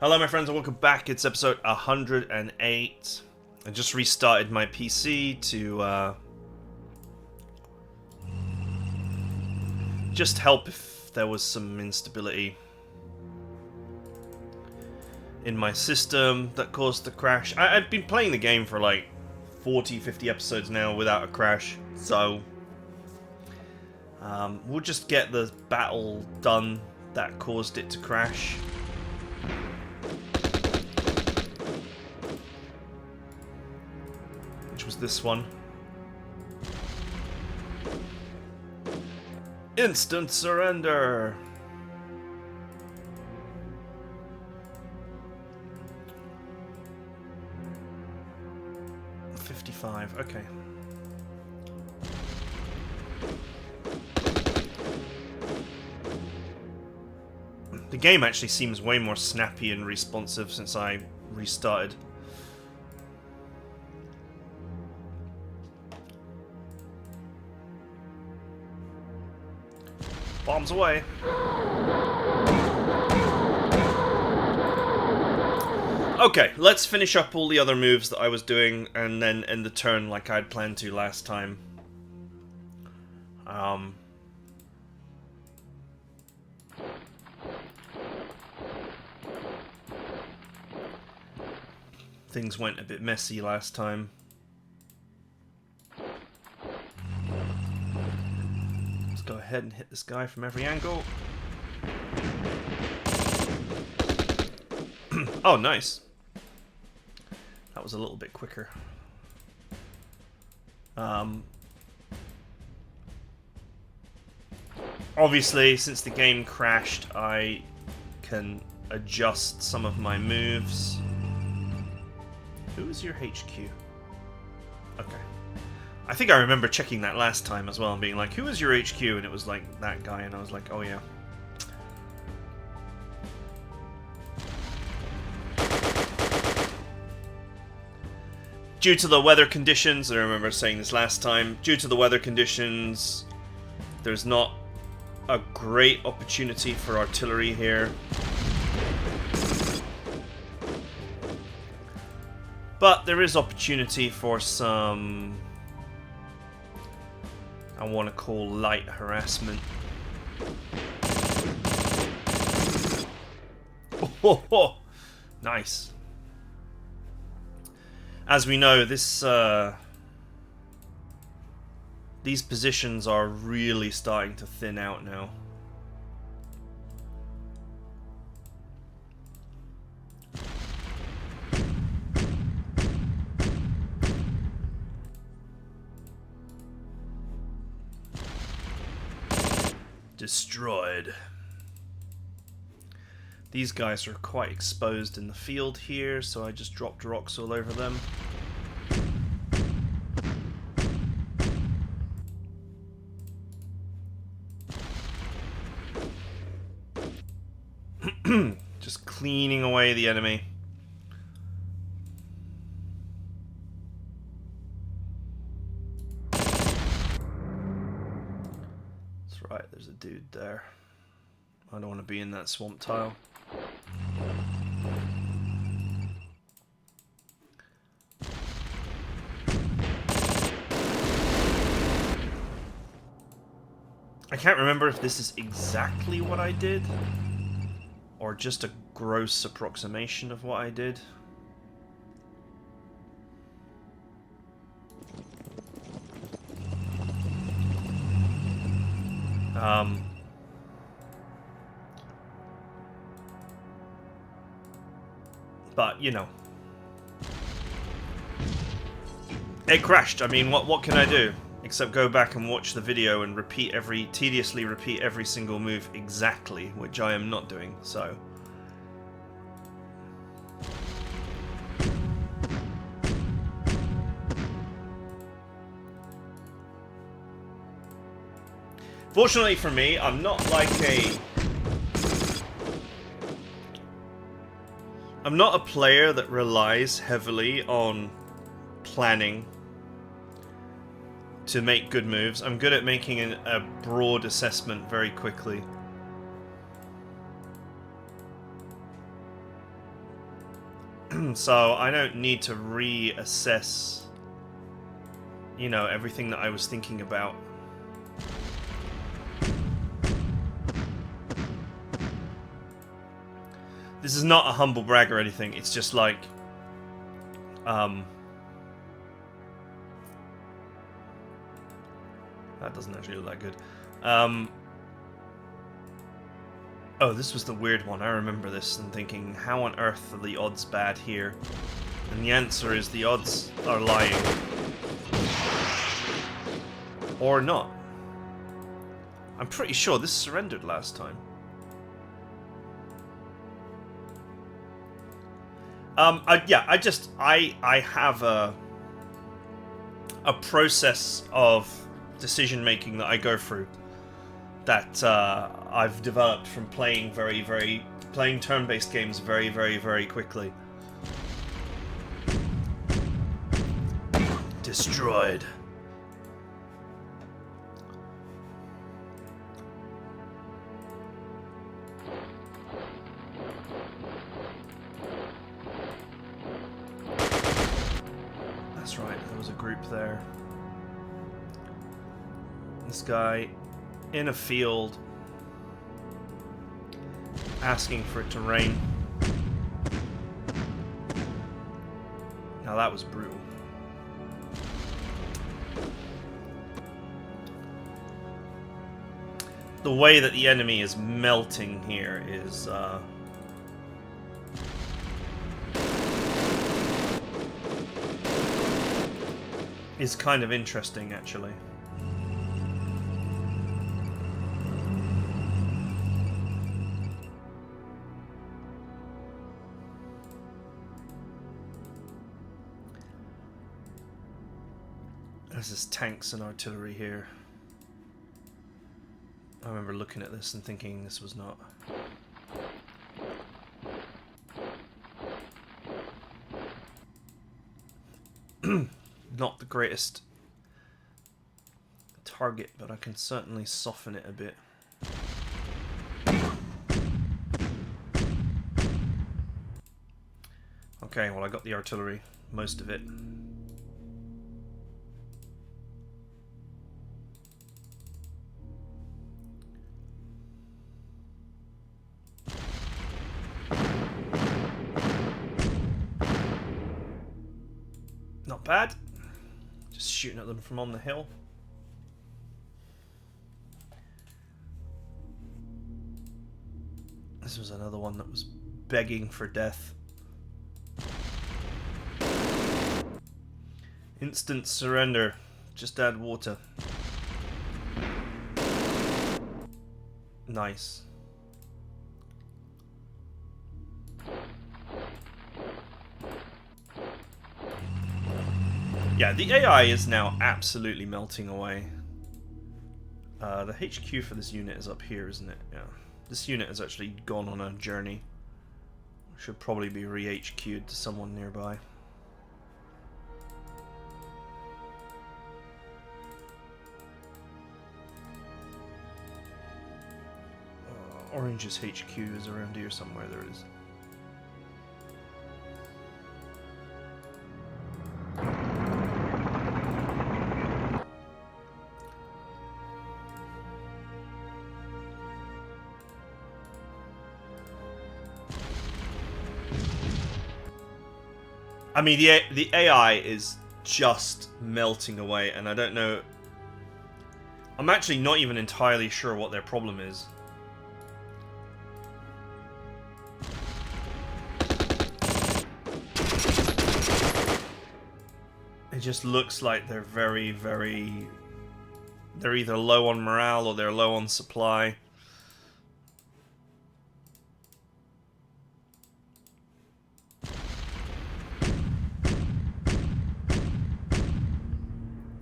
Hello my friends and welcome back. It's episode 108. I just restarted my PC to just help if there was some instability in my system that caused the crash. I've been playing the game for like 40-50 episodes now without a crash, so we'll just get the battle done that caused it to crash. Which was this one. Instant surrender! $55, okay. The game actually seems way more snappy and responsive since I restarted. Bombs away. Okay, let's finish up all the other moves that I was doing and then end the turn like I'd planned to last time. Things went a bit messy last time. Go ahead and hit this guy from every angle. Oh, nice. That was a little bit quicker. Obviously, since the game crashed, I can adjust some of my moves. Who is your HQ? Okay. I think I remember checking that last time as well and being like, who is your HQ? And it was like that guy, and I was like, oh yeah. Due to the weather conditions, I remember saying this last time, due to the weather conditions, there's not a great opportunity for artillery here. But there is opportunity for some, I want to call light harassment. Oh, nice. As we know, this these positions are really starting to thin out now. Destroyed. These guys are quite exposed in the field here, so I just dropped rocks all over them. Just cleaning away the enemy. Right, there's a dude there. I don't want to be in that swamp tile. I can't remember if this is exactly what I did, or just a gross approximation of what I did. But, you know. It crashed. I mean, what can I do? Except go back and watch the video and tediously repeat every single move exactly, which I am not doing, so. Fortunately for me, I'm not a player that relies heavily on planning to make good moves. I'm good at making a broad assessment very quickly. So I don't need to reassess, you know, everything that I was thinking about. This is not a humble brag or anything, it's just like, that doesn't actually look that good. Oh, this was the weird one. I remember this and thinking, how on earth are the odds bad here? And the answer is the odds are lying. Or not. I'm pretty sure this surrendered last time. I have a process of decision making that I go through that I've developed from playing playing turn-based games very quickly. Destroyed. That's right, there was a group there. This guy in a field asking for it to rain. Now that was brutal. The way that the enemy is melting here is kind of interesting, actually. There's this tanks and artillery here. I remember looking at this and thinking this was not... not the greatest target, but I can certainly soften it a bit. Okay, well I got the artillery, most of it. Not bad. Just shooting at them from on the hill. This was another one that was begging for death. Instant surrender. Just add water. Nice. Yeah, the AI is now absolutely melting away. The HQ for this unit is up here, isn't it? Yeah. This unit has actually gone on a journey. Should probably be re-HQ'd to someone nearby. Orange's HQ is around here somewhere. There it is. I mean, the AI is just melting away, and I don't know... I'm actually not even entirely sure what their problem is. It just looks like they're they're either low on morale or they're low on supply.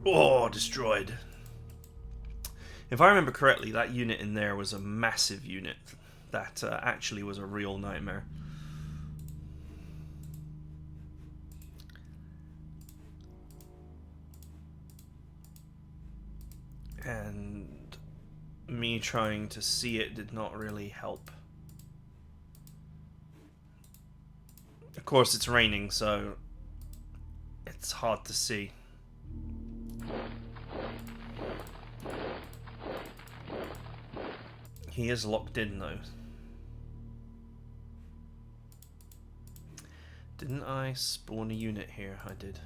Oh, destroyed. If I remember correctly, that unit in there was a massive unit that actually was a real nightmare. And me trying to see it did not really help. Of course, it's raining, so it's hard to see. He is locked in, though. Didn't I spawn a unit here? I did.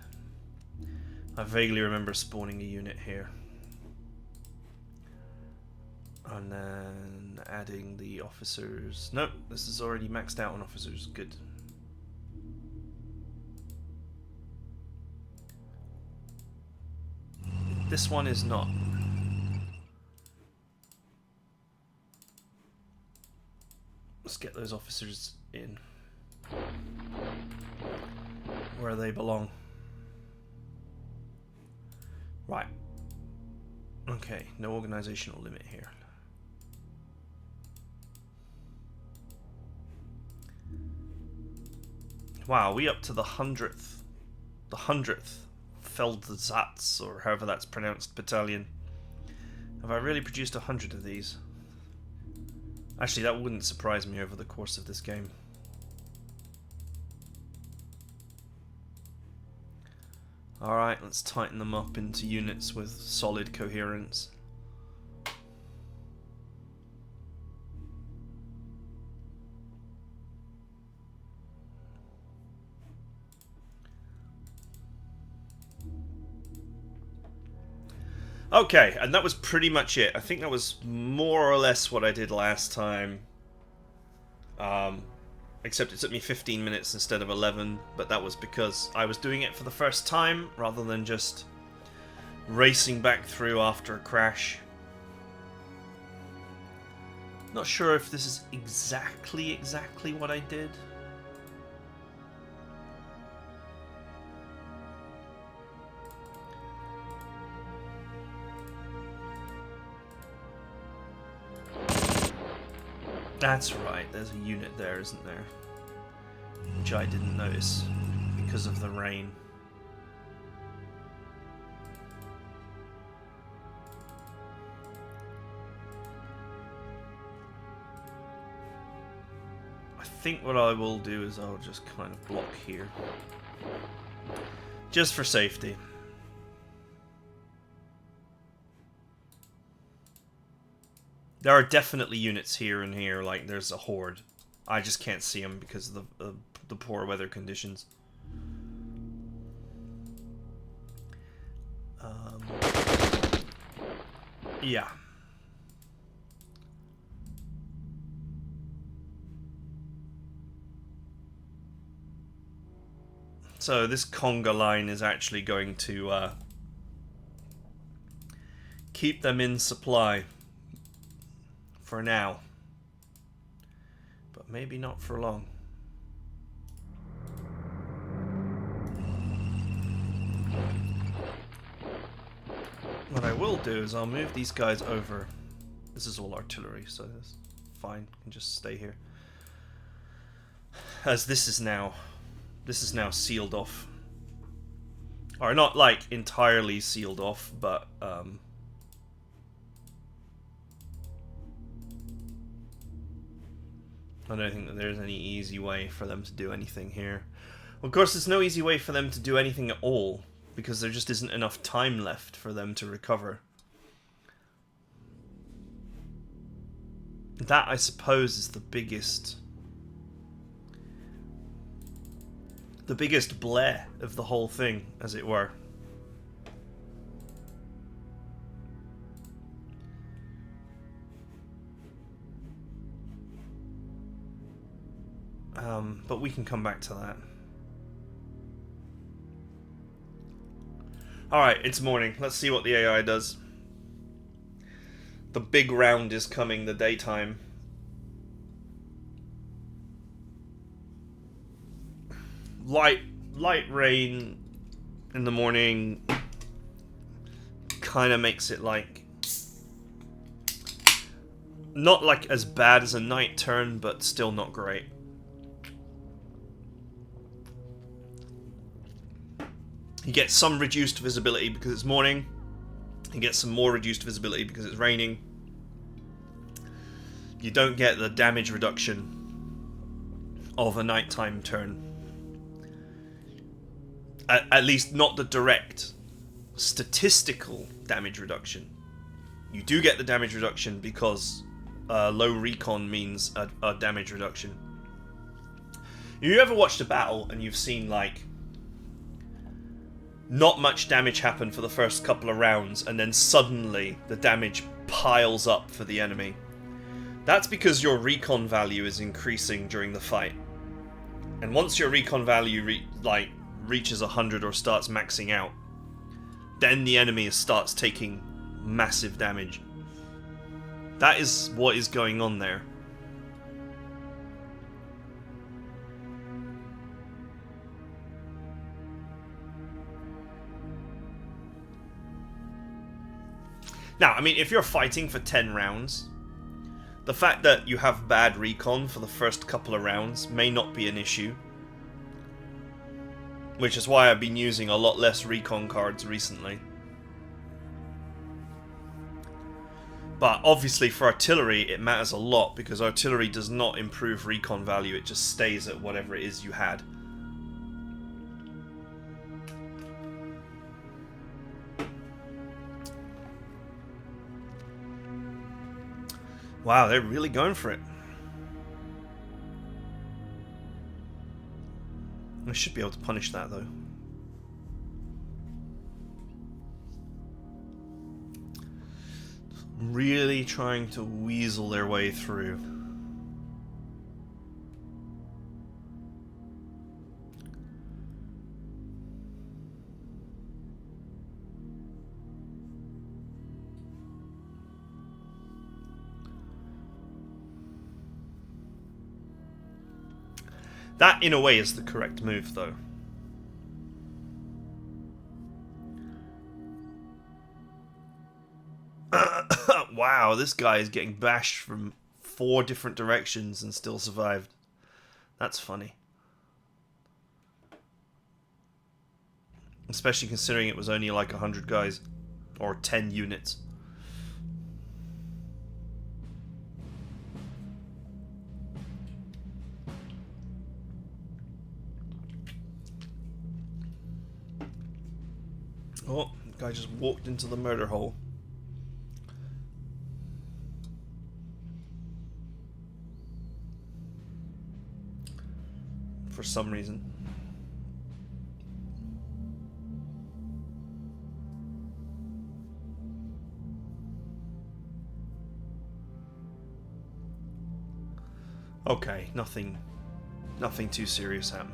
I vaguely remember spawning a unit here. And then adding the officers. Nope, this is already maxed out on officers. Good. This one is not. Let's get those officers in where they belong. Right. Okay, no organizational limit here. Wow, we up to the 100th Feldsatz, or however that's pronounced, battalion. Have I really produced 100 of these? Actually, that wouldn't surprise me over the course of this game. Alright, let's tighten them up into units with solid coherence. Okay, and that was pretty much it. I think that was more or less what I did last time. Except it took me 15 minutes instead of 11, but that was because I was doing it for the first time, rather than just racing back through after a crash. Not sure if this is exactly what I did. That's right, there's a unit there, isn't there? Which I didn't notice because of the rain. I think what I will do is I'll just kind of block here. Just for safety. There are definitely units here and here, like there's a horde. I just can't see them because of the poor weather conditions. Yeah. So this conga line is actually going to keep them in supply. For now. But maybe not for long. What I will do is I'll move these guys over. This is all artillery, so that's fine. I can just stay here. As this is now sealed off. Or not like entirely sealed off, but I don't think that there's any easy way for them to do anything here. Well, of course, there's no easy way for them to do anything at all, because there just isn't enough time left for them to recover. That, I suppose, is the biggest bleh of the whole thing, as it were. But we can come back to that. Alright, it's morning. Let's see what the AI does. The big round is coming, the daytime. Light rain in the morning kind of makes it like... not like as bad as a night turn, but still not great. You get some reduced visibility because it's morning. You get some more reduced visibility because it's raining. You don't get the damage reduction of a nighttime turn. At least not the direct statistical damage reduction. You do get the damage reduction because low recon means a damage reduction. You ever watched a battle and you've seen, like, not much damage happen for the first couple of rounds, and then suddenly the damage piles up for the enemy? That's because your recon value is increasing during the fight. And once your recon value reaches 100 or starts maxing out, then the enemy starts taking massive damage. That is what is going on there. Now, I mean, if you're fighting for 10 rounds, the fact that you have bad recon for the first couple of rounds may not be an issue. Which is why I've been using a lot less recon cards recently. But obviously for artillery it matters a lot, because artillery does not improve recon value, it just stays at whatever it is you had. Wow, they're really going for it. I should be able to punish that, though. Really trying to weasel their way through. That, in a way, is the correct move, though. Wow, this guy is getting bashed from 4 different directions and still survived. That's funny. Especially considering it was only like 100 guys. Or 10 units. Oh, the guy just walked into the murder hole. For some reason. Okay, nothing too serious happened.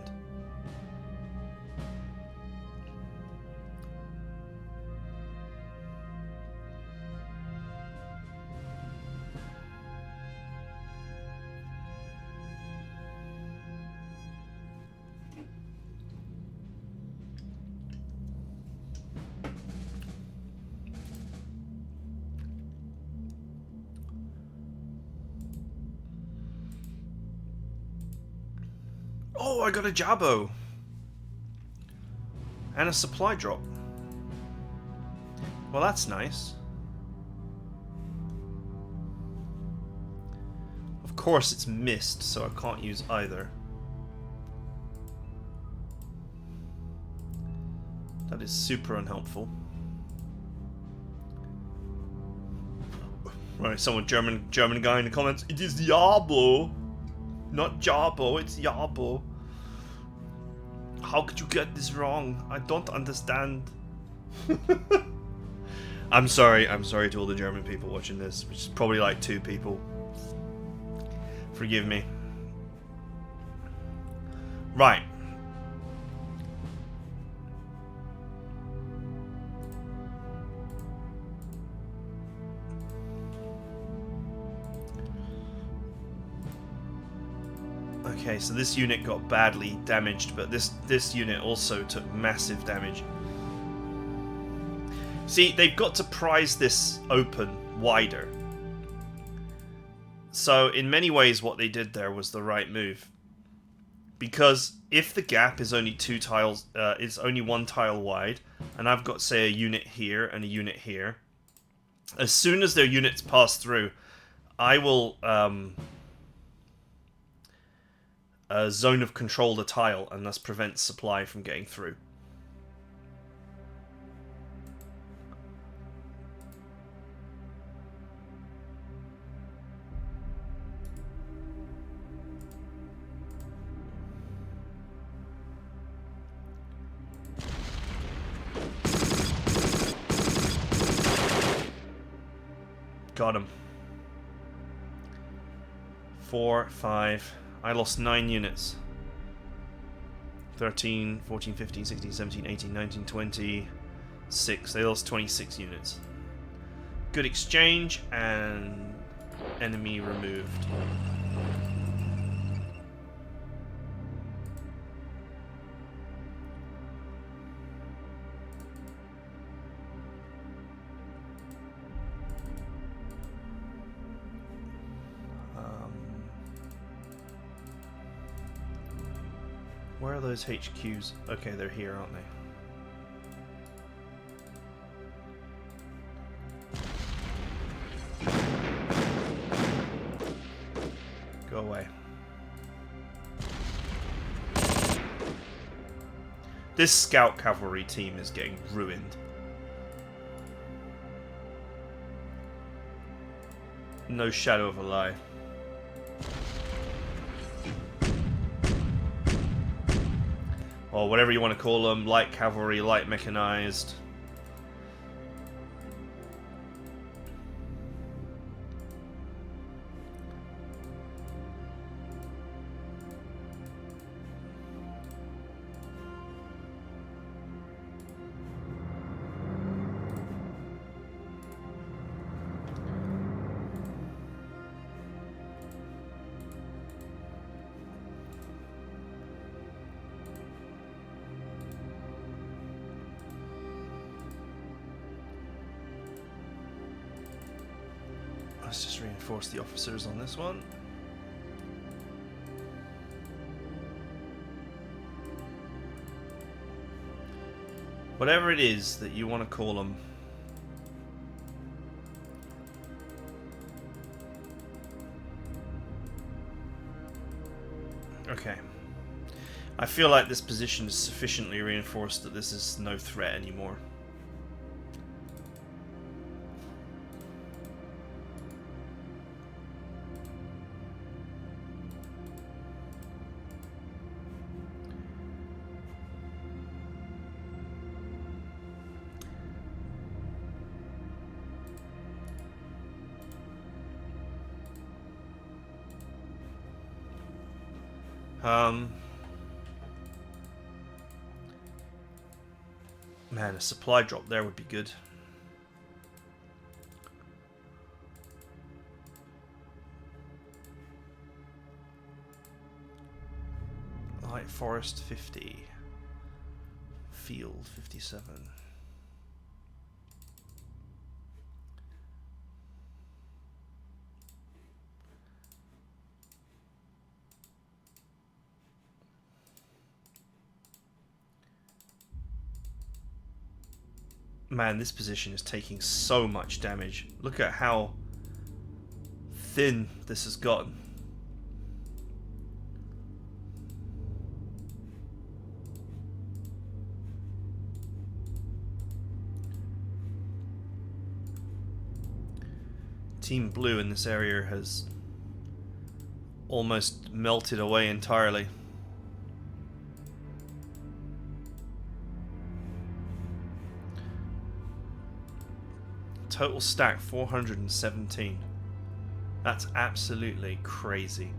Oh, I got a Jabbo! And a supply drop. Well, that's nice. Of course it's missed, so I can't use either. That is super unhelpful. Right, someone German guy in the comments. It is Jabbo! Not Jabbo, it's Jabbo. How could you get this wrong? I don't understand. I'm sorry to all the German people watching this, which is probably like 2 people. Forgive me. Right. Okay, so this unit got badly damaged, but this unit also took massive damage. See, they've got to prise this open wider. So, in many ways, what they did there was the right move. Because if the gap is only 2 tiles, it's only 1 tile wide, and I've got, say, a unit here and a unit here, as soon as their units pass through, I will zone of control the tile and thus prevent supply from getting through. Got him. 4, 5. I lost 9 units. 13, 14, 15, 16, 17, 18, 19, 20, 6. They lost 26 units. Good exchange, and enemy removed. Where are those HQs? Okay, they're here, aren't they? Go away. This scout cavalry team is getting ruined. No shadow of a lie. Or whatever you want to call them, light cavalry, light mechanized. Let's just reinforce the officers on this one. Whatever it is that you want to call them. Okay. I feel like this position is sufficiently reinforced that this is no threat anymore. Man, a supply drop there would be good. Light forest 50. Field 57. Man, this position is taking so much damage. Look at how thin this has gotten. Team Blue in this area has almost melted away entirely. Total stack 417. That's absolutely crazy.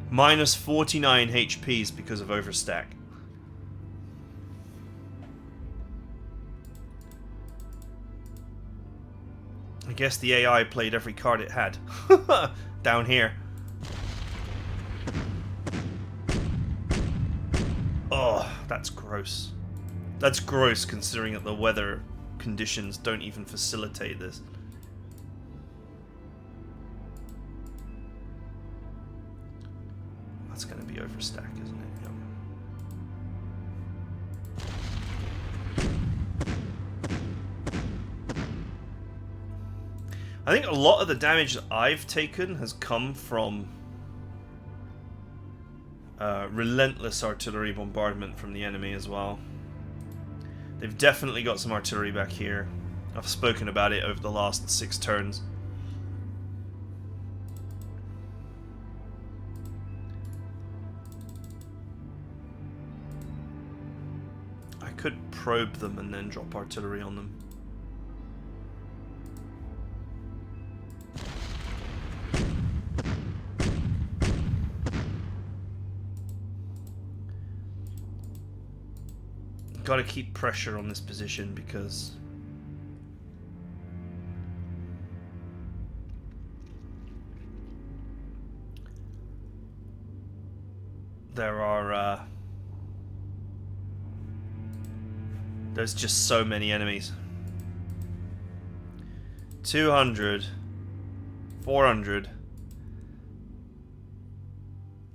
Minus 49 HPs because of overstack. I guess the AI played every card it had. Down here. Oh, that's gross. That's gross considering that the weather conditions don't even facilitate this. That's going to be overstack, isn't it? I think a lot of the damage that I've taken has come from relentless artillery bombardment from the enemy as well. They've definitely got some artillery back here. I've spoken about it over the last 6 turns. I could probe them and then drop artillery on them. Gotta keep pressure on this position because there are there's just so many enemies. 200, 400,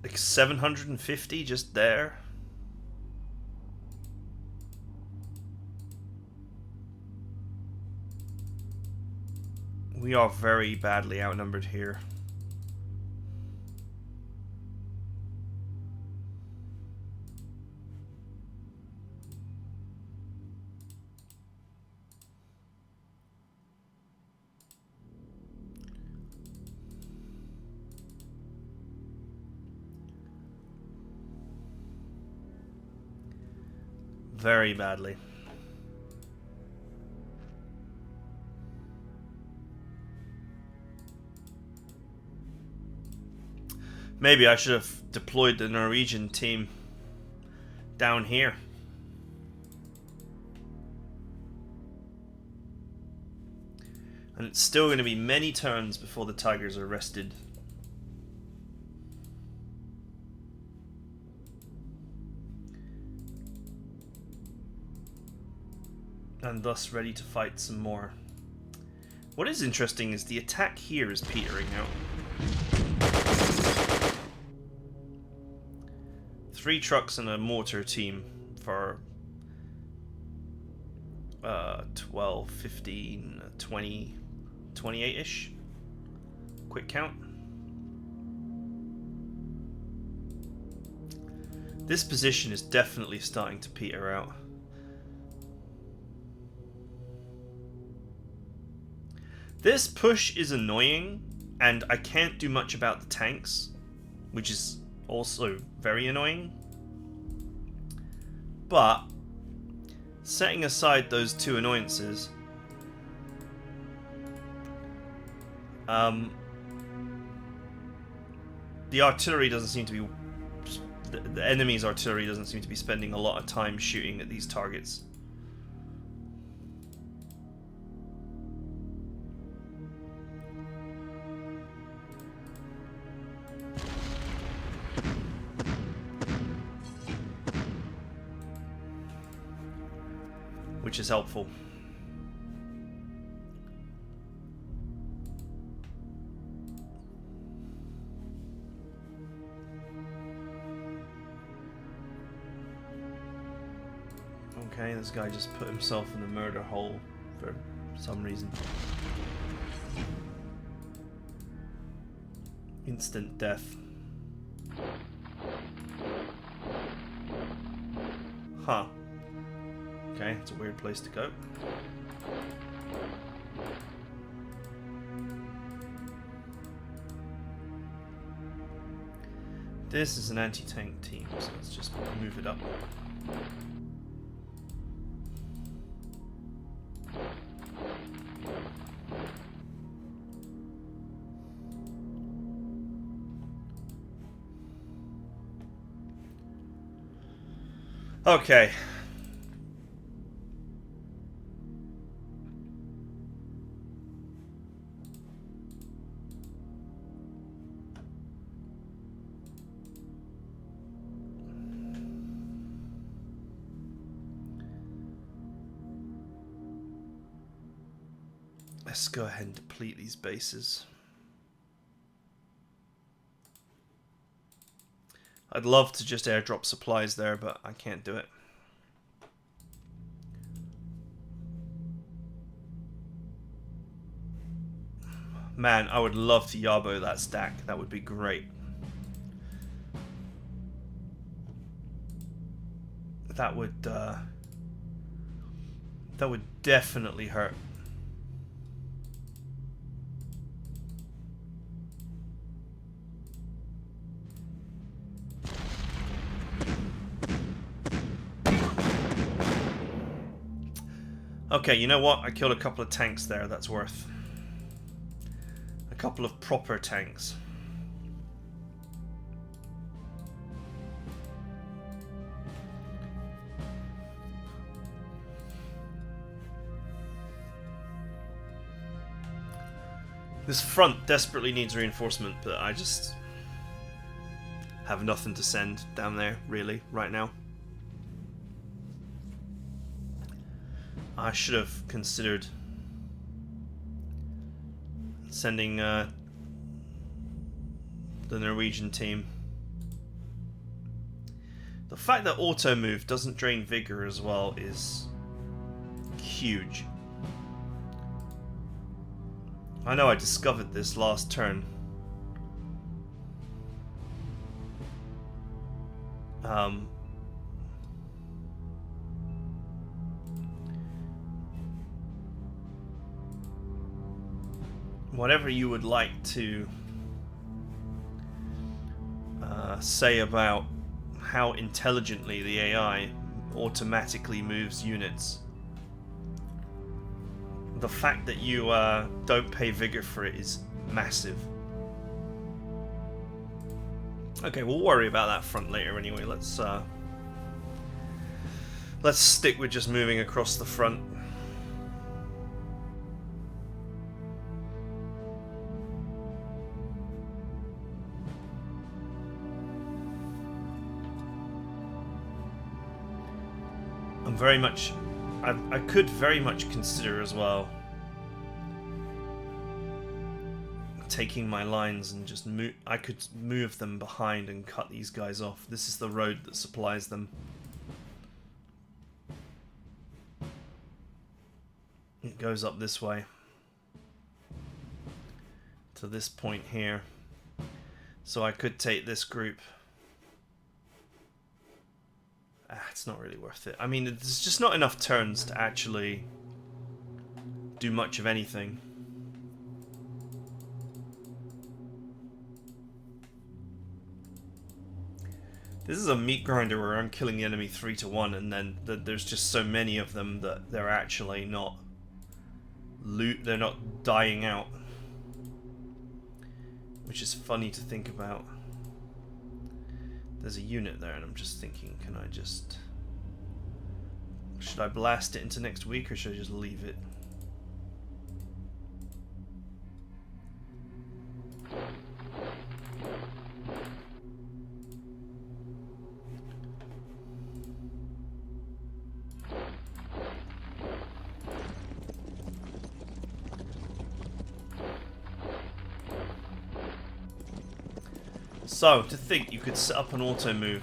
like 750 just there. We are very badly outnumbered here. Very badly. Maybe I should have deployed the Norwegian team down here. And it's still going to be many turns before the Tigers are rested. And thus ready to fight some more. What is interesting is the attack here is petering out. 3 trucks and a mortar team for 12, 15, 20, 28-ish. Quick count. This position is definitely starting to peter out. This push is annoying, and I can't do much about the tanks, which is also very annoying. But setting aside those 2 annoyances, the artillery doesn't seem to be... The enemy's artillery doesn't seem to be spending a lot of time shooting at these targets. Which is helpful. Okay, this guy just put himself in the murder hole for some reason. Instant death. Huh. Okay, it's a weird place to go. This is an anti-tank team, so let's just move it up. Okay. Let's go ahead and deplete these bases. I'd love to just airdrop supplies there, but I can't do it. Man, I would love to Yabo that stack. That would be great. That would definitely hurt. Okay, you know what? I killed a couple of tanks there. That's worth. A couple of proper tanks. This front desperately needs reinforcement, but I just have nothing to send down there, really, right now. I should have considered sending the Norwegian team. The fact that auto move doesn't drain vigor as well is huge. I know I discovered this last turn. Whatever you would like to say about how intelligently the AI automatically moves units, the fact that you don't pay vigor for it is massive. Okay, we'll worry about that front later anyway. Let's stick with just moving across the front. I could very much consider as well taking my lines and just move. I could move them behind and cut these guys off. This is the road that supplies them. It goes up this way to this point here. So I could take this group. It's not really worth it. I mean, there's just not enough turns to actually do much of anything. This is a meat grinder where I'm killing the enemy 3-1, and then there's just so many of them that they're actually not they're not dying out, which is funny to think about. There's a unit there, and I'm just thinking, should I blast it into next week, or should I just leave it? So, to think you could set up an auto move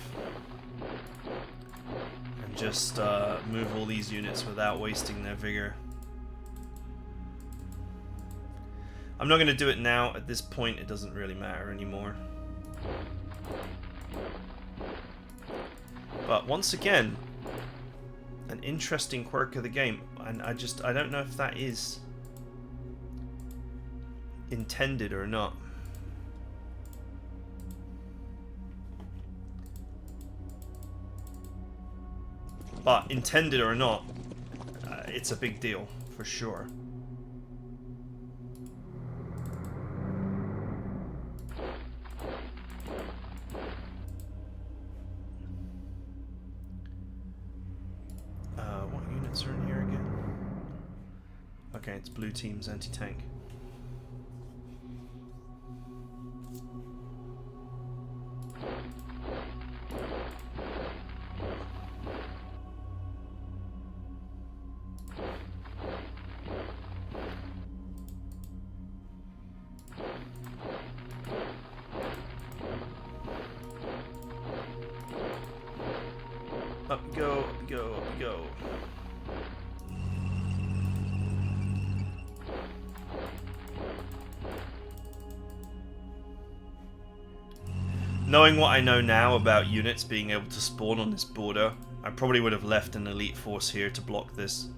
and just move all these units without wasting their vigor. I'm not going to do it now. At this point, it doesn't really matter anymore. But once again, an interesting quirk of the game, and I don't know if that is intended or not. But intended or not, it's a big deal, for sure. What units are in here again? Okay, it's blue team's anti-tank. Up we go, up we go, up we go. Knowing what I know now about units being able to spawn on this border, I probably would have left an elite force here to block this.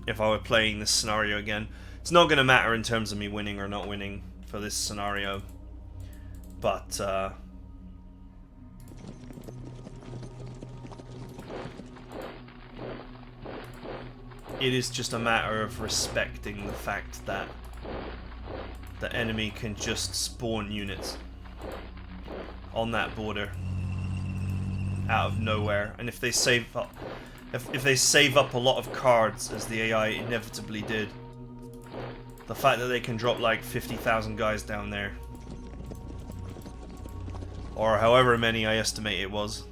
If I were playing this scenario again. It's not going to matter in terms of me winning or not winning for this scenario. But, it is just a matter of respecting the fact that the enemy can just spawn units on that border out of nowhere, and if they save up, if they save up a lot of cards, as the AI inevitably did, The fact that they can drop like 50,000 guys down there. Or however many I estimate it was.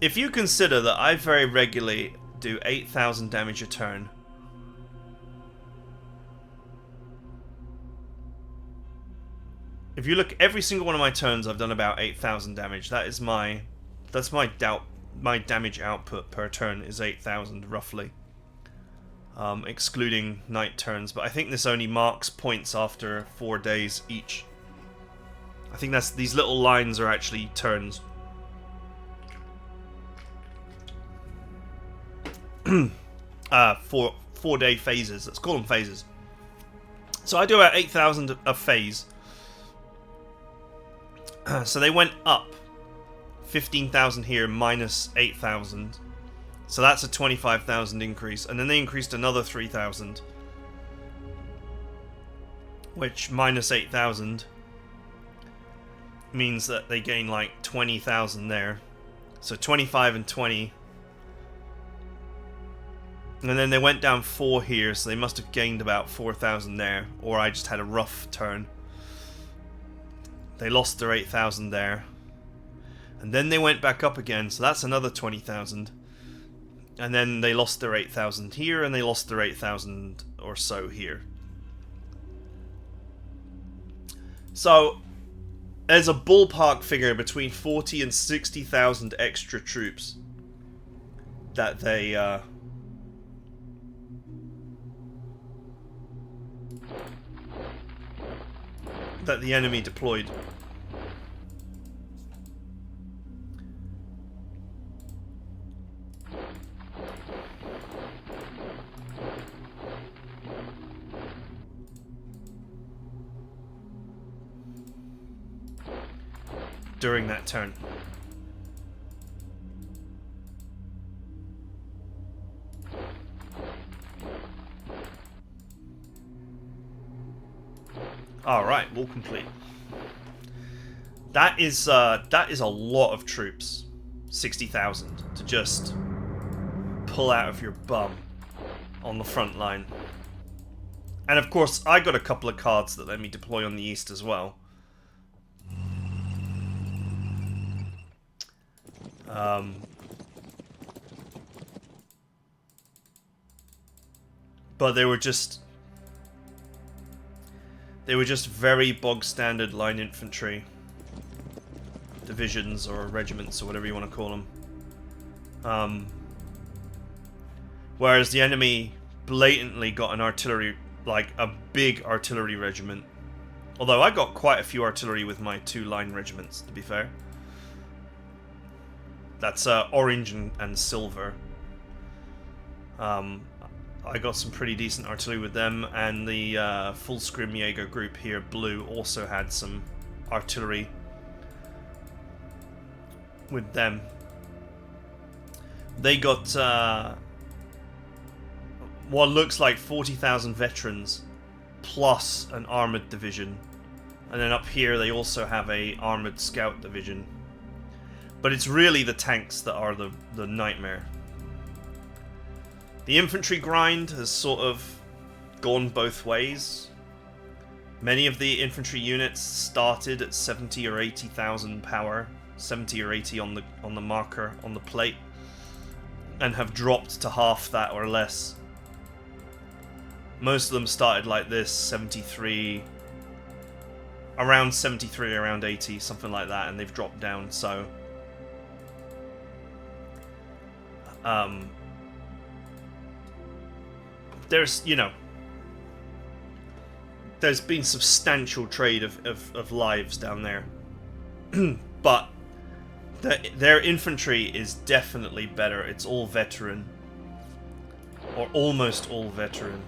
If you consider that I very regularly do 8,000 damage a turn. If you look, every single one of my turns I've done about 8,000 damage. That's my damage output per turn is 8,000 roughly. Excluding night turns, but I think this only marks points after 4 days each. I think that's, these little lines are actually turns. 4-day phases. Let's call them phases. So I do about 8,000 a phase. So they went up 15,000 here minus 8,000. So that's a 25,000 increase, and then they increased another 3,000, which minus 8,000 means that they gain like 20,000 there. So 25 and 20. And then they went down 4 here, so they must have gained about 4,000 there, or I just had a rough turn. They lost their 8,000 there. And then they went back up again, so that's another 20,000. And then they lost their 8,000 here, and they lost their 8,000 or so here. So, there's a ballpark figure between 40 and 60,000 extra troops that they, that the enemy deployed. During that turn. Alright, wall complete. That is a lot of troops. 60,000 to just pull out of your bum on the front line. And of course, I got a couple of cards that let me deploy on the east as well. But they were just very bog standard line infantry divisions or regiments or whatever you want to call them. Whereas the enemy blatantly got an artillery, like a big artillery regiment. Although I got quite a few artillery with my 2 line regiments, to be fair. That's orange and silver. I got some pretty decent artillery with them, and the full scrim Jaeger group here, blue, also had some artillery with them. They got what looks like 40,000 veterans plus an armoured division, and then up here they also have a armoured scout division. But it's really the tanks that are the nightmare. The infantry grind has sort of gone both ways. Many of the infantry units started at 70 or 80,000 power, 70 or 80 on the marker on the plate, and have dropped to half that or less. Most of them started like this, 73, around 73, around 80, something like that, and they've dropped down, so there's, you know, there's been substantial trade of lives down there. But their infantry is definitely better. It's all veteran. Or almost all veteran.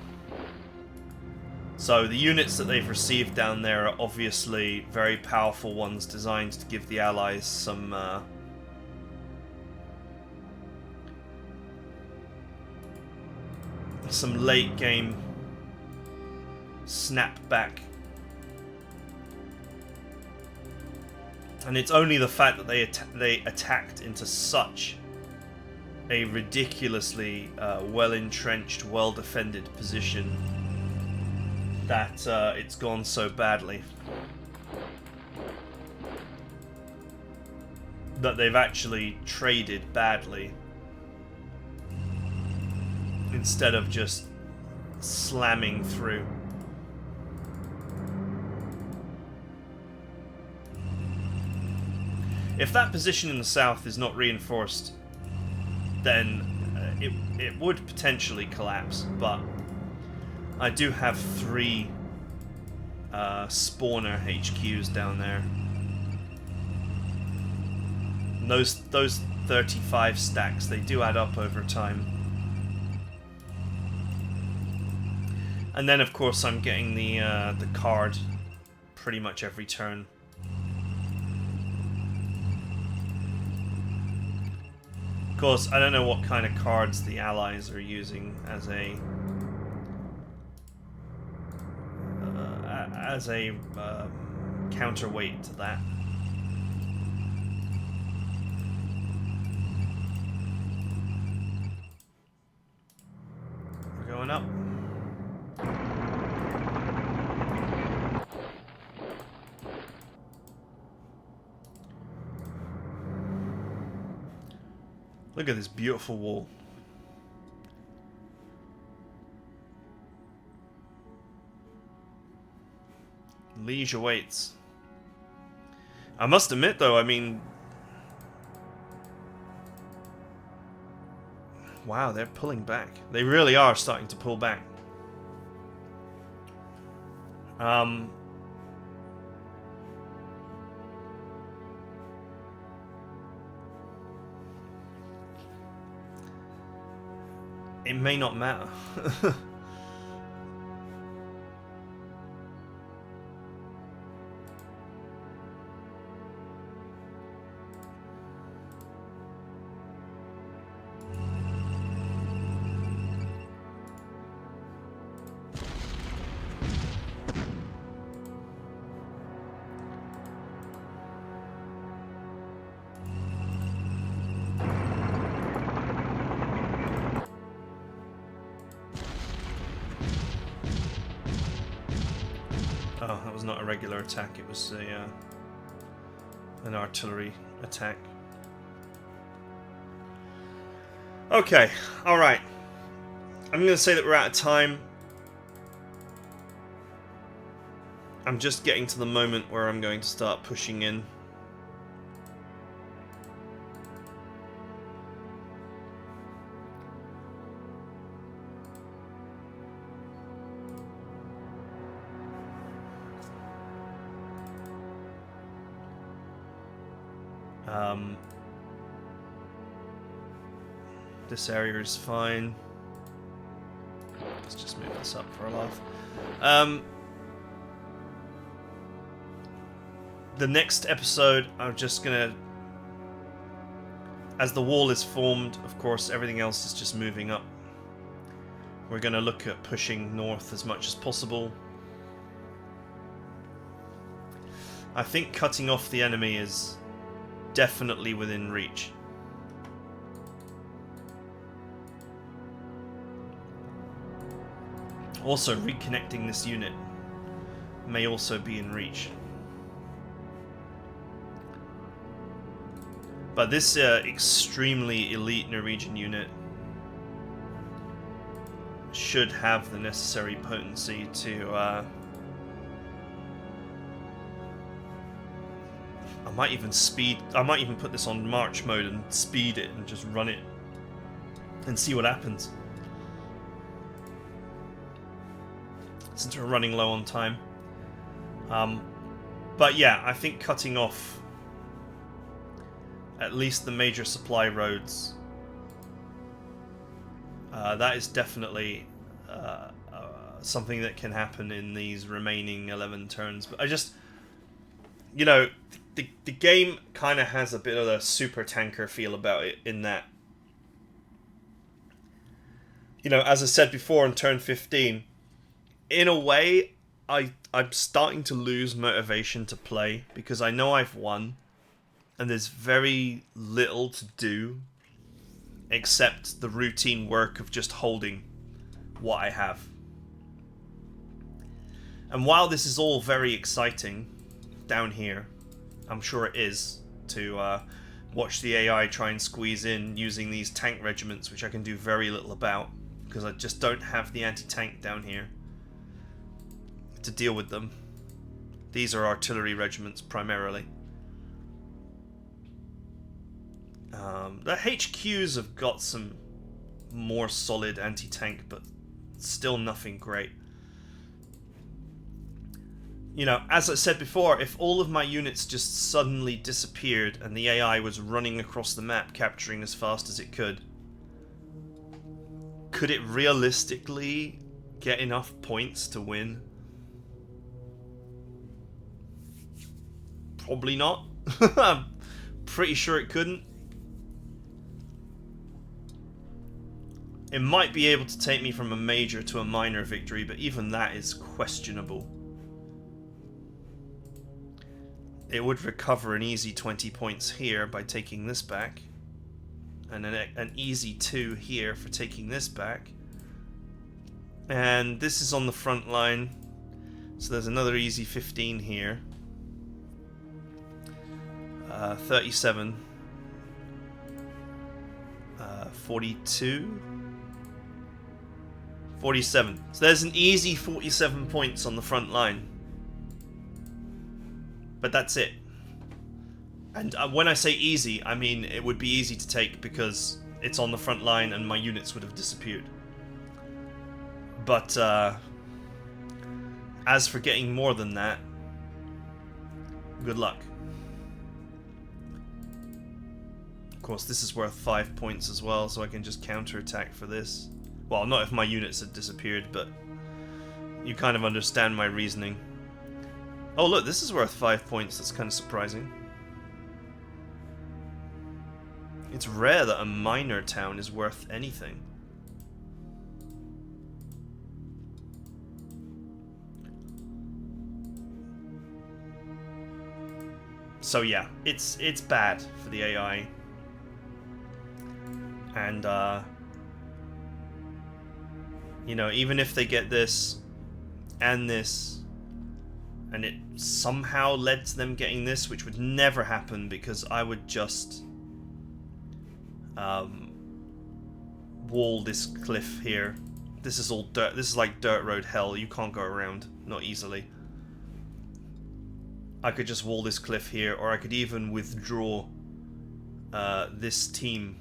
So the units that they've received down there are obviously very powerful ones designed to give the Allies some late game snapback. And it's only the fact that they attacked into such a ridiculously well-entrenched, well-defended position that it's gone so badly. That they've actually traded badly. Instead of just slamming through. If that position in the south is not reinforced, then it would potentially collapse, but I do have 3 spawner HQs down there. And those 35 stacks, they do add up over time. And then, of course, I'm getting the card pretty much every turn. Of course, I don't know what kind of cards the allies are using as a counterweight to that. We're going up. Look at this beautiful wall. Liege awaits. I must admit, though, I mean... Wow, they're pulling back. They really are starting to pull back. It may not matter. Oh, that was not a regular attack, it was an artillery attack. Okay, alright. I'm going to say that we're out of time. I'm just getting to the moment where I'm going to start pushing in. This area is fine. Let's just move this up for a laugh. The next episode, I'm just gonna... As the wall is formed, of course, everything else is just moving up. We're gonna look at pushing north as much as possible. I think cutting off the enemy is definitely within reach. Also, reconnecting this unit may also be in reach. But this extremely elite Norwegian unit should have the necessary potency to... I might even put this on march mode and speed it and just run it and see what happens. Since we're running low on time. But yeah, I think cutting off at least the major supply roads, that is definitely something that can happen in these remaining 11 turns. But I just, you know, the game kind of has a bit of a super tanker feel about it in that, you know, as I said before on turn 15, in a way, I'm starting to lose motivation to play because I know I've won and there's very little to do accept the routine work of just holding what I have. And while this is all very exciting down here, I'm sure it is, to watch the AI try and squeeze in using these tank regiments, which I can do very little about, because I just don't have the anti-tank down here to deal with them. These are artillery regiments primarily. The HQs have got some more solid anti-tank, but still nothing great. You know, as I said before, if all of my units just suddenly disappeared and the AI was running across the map capturing as fast as it could it realistically get enough points to win? Probably not. I'm pretty sure it couldn't. It might be able to take me from a major to a minor victory, but even that is questionable. It would recover an easy 20 points here by taking this back, and an easy 2 here for taking this back. And this is on the front line, so there's another easy 15 here. 37. 42. 47. So there's an easy 47 points on the front line. But that's it. And when I say easy, I mean it would be easy to take because it's on the front line and my units would have disappeared. But as for getting more than that, good luck. Of course, this is worth 5 points as well, so I can just counterattack for this. Well, not if my units had disappeared, but you kind of understand my reasoning. Oh look, this is worth 5 points, that's kind of surprising. It's rare that a minor town is worth anything. So yeah, it's bad for the AI. And you know, even if they get this and this, and it somehow led to them getting this, which would never happen because I would just wall this cliff here. This is all dirt. This is like dirt road hell. You can't go around, not easily. I could just wall this cliff here, or I could even withdraw this team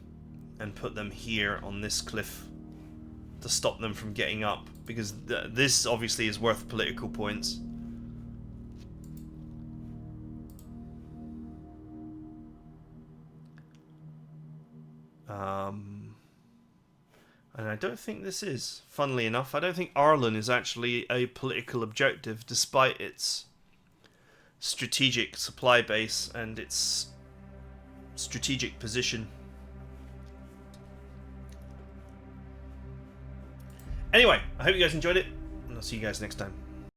and put them here on this cliff to stop them from getting up, because this obviously is worth political points. And I don't think this is. Funnily enough, I don't think Ardennes is actually a political objective, despite its strategic supply base and its strategic position. Anyway, I hope you guys enjoyed it, and I'll see you guys next time.